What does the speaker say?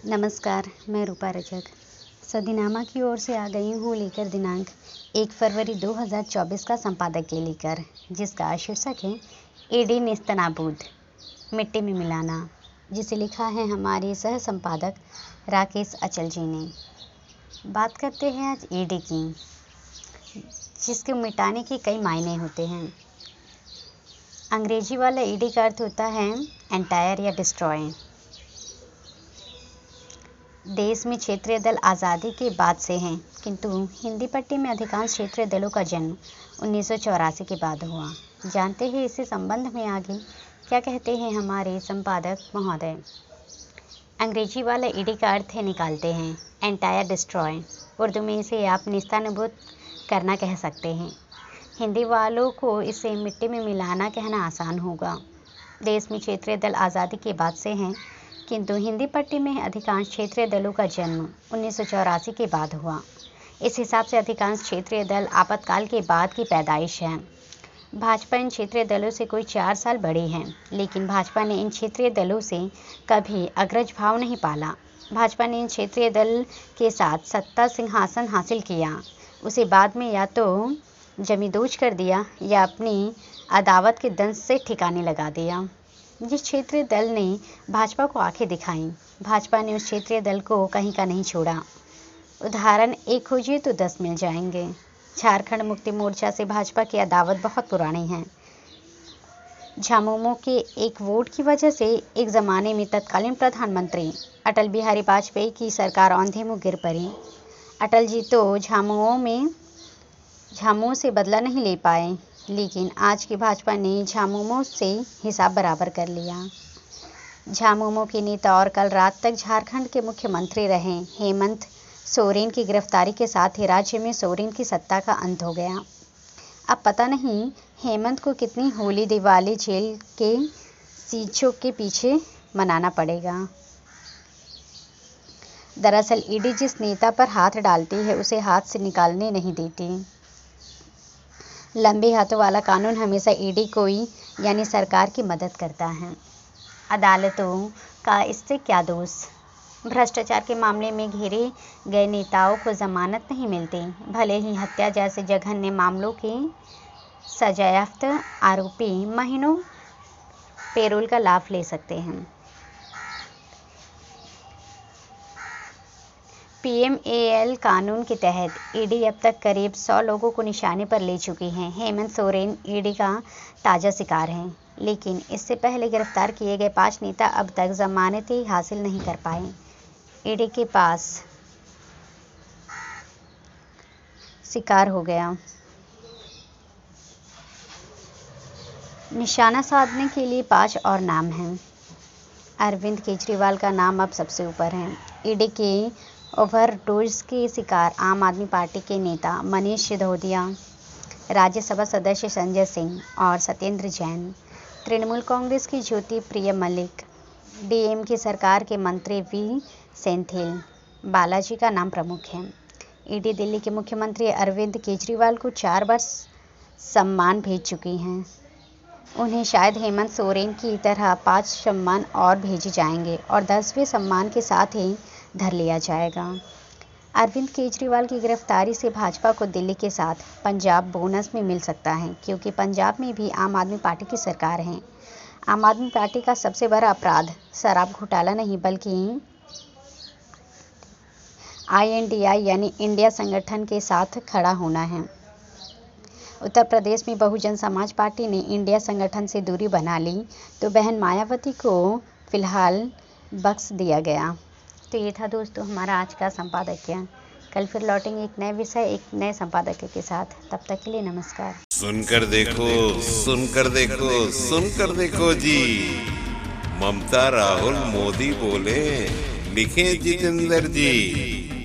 नमस्कार, मैं रूपा रजक सदीनामा की ओर से आ गई हूँ लेकर दिनांक 1 फरवरी 2024 का संपादकीय लेकर, जिसका शीर्षक है ईडी नेस्तनाबूद मिट्टी में मिलाना, जिसे लिखा है हमारे सह संपादक राकेश अचल जी ने। बात करते हैं आज ईडी की, जिसके मिटाने के कई मायने होते हैं। अंग्रेजी वाला ईडी का अर्थ होता है एंटायर या डिस्ट्रॉय। देश में क्षेत्रीय दल आज़ादी के बाद से हैं, किंतु हिंदी पट्टी में अधिकांश क्षेत्रीय दलों का जन्म 1984 के बाद हुआ। जानते हैं इसी संबंध में आगे क्या कहते हैं हमारे संपादक महोदय। अंग्रेजी वाला ईडी का अर्थ है निकालते हैं, एंटायर डिस्ट्रॉय। उर्दू में इसे आप नेस्तनाबूद करना कह सकते हैं। हिंदी वालों को इसे मिट्टी में मिलाना कहना आसान होगा। देश में क्षेत्रीय दल आज़ादी के बाद से हैं, किंतु हिंदी पट्टी में अधिकांश क्षेत्रीय दलों का जन्म 1984 के बाद हुआ। इस हिसाब से अधिकांश क्षेत्रीय दल आपातकाल के बाद की पैदाइश है। भाजपा इन क्षेत्रीय दलों से कोई 4 साल बड़ी है, लेकिन भाजपा ने इन क्षेत्रीय दलों से कभी अग्रज भाव नहीं पाला। भाजपा ने इन क्षेत्रीय दल के साथ सत्ता सिंहासन हासिल किया, उसे बाद में या तो जमींदोज कर दिया या अपनी अदावत के दंश से ठिकाने लगा दिया। जिस क्षेत्रीय दल ने भाजपा को आंखें दिखाईं, भाजपा ने उस क्षेत्रीय दल को कहीं का नहीं छोड़ा। उदाहरण एक खोजिए तो 10 मिल जाएंगे। झारखंड मुक्ति मोर्चा से भाजपा की अदावत बहुत पुरानी है। झामुमो के एक वोट की वजह से एक ज़माने में तत्कालीन प्रधानमंत्री अटल बिहारी वाजपेयी की सरकार औंधे मुँह गिर पड़ी। अटल जी तो झामुमो से बदला नहीं ले पाए, लेकिन आज की भाजपा ने झामुमो से हिसाब बराबर कर लिया। झामुमो के नेता और कल रात तक झारखंड के मुख्यमंत्री रहे हेमंत सोरेन की गिरफ्तारी के साथ ही राज्य में सोरेन की सत्ता का अंत हो गया। अब पता नहीं हेमंत को कितनी होली दिवाली जेल के शीशों के पीछे मनाना पड़ेगा। दरअसल ईडी जिस नेता पर हाथ डालती है उसे हाथ से निकालने नहीं देती। लंबे हाथों वाला कानून हमेशा ईडी को यानी सरकार की मदद करता है। अदालतों का इससे क्या दोष। भ्रष्टाचार के मामले में घेरे गए नेताओं को जमानत नहीं मिलती, भले ही हत्या जैसे जघन्य मामलों के सजायाफ्ता आरोपी महीनों पेरोल का लाभ ले सकते हैं। पीएमएल कानून के तहत ईडी अब तक करीब 100 लोगों को निशाने पर ले चुकी है। हेमंत सोरेन ईडी का ताज़ा शिकार हैं, लेकिन इससे पहले गिरफ्तार किए गए 5 नेता अब तक जमानत ही हासिल नहीं कर पाए। ईडी के पास शिकार हो गया। निशाना साधने के लिए 5 और नाम हैं। अरविंद केजरीवाल का नाम अब सबसे ऊपर है। ईडी के ओवरडोज के शिकार आम आदमी पार्टी के नेता मनीष सिसोदिया, राज्यसभा सदस्य संजय सिंह और सत्येंद्र जैन, तृणमूल कांग्रेस की ज्योति प्रिय मलिक, डीएम की सरकार के मंत्री वी सेंथिल बालाजी का नाम प्रमुख है। ईडी दिल्ली के मुख्यमंत्री अरविंद केजरीवाल को 4 बार सम्मान भेज चुकी हैं। उन्हें शायद हेमंत सोरेन की तरह 5 सम्मान और भेजे जाएंगे और 10वें सम्मान के साथ ही धर लिया जाएगा। अरविंद केजरीवाल की गिरफ्तारी से भाजपा को दिल्ली के साथ पंजाब बोनस में मिल सकता है, क्योंकि पंजाब में भी आम आदमी पार्टी की सरकार है। आम आदमी पार्टी का सबसे बड़ा अपराध शराब घोटाला नहीं, बल्कि INDI यानी इंडिया संगठन के साथ खड़ा होना है। उत्तर प्रदेश में बहुजन समाज पार्टी ने इंडिया संगठन से दूरी बना ली, तो बहन मायावती को फिलहाल बख्श दिया गया। तो ये था दोस्तों हमारा आज का संपादकीय। कल फिर लौटेंगे एक नए विषय, एक नए संपादकीय के साथ। तब तक के लिए नमस्कार। सुनकर देखो, सुनकर देखो, सुनकर देखो जी। ममता राहुल मोदी बोले, लिखे जितेंद्र जी।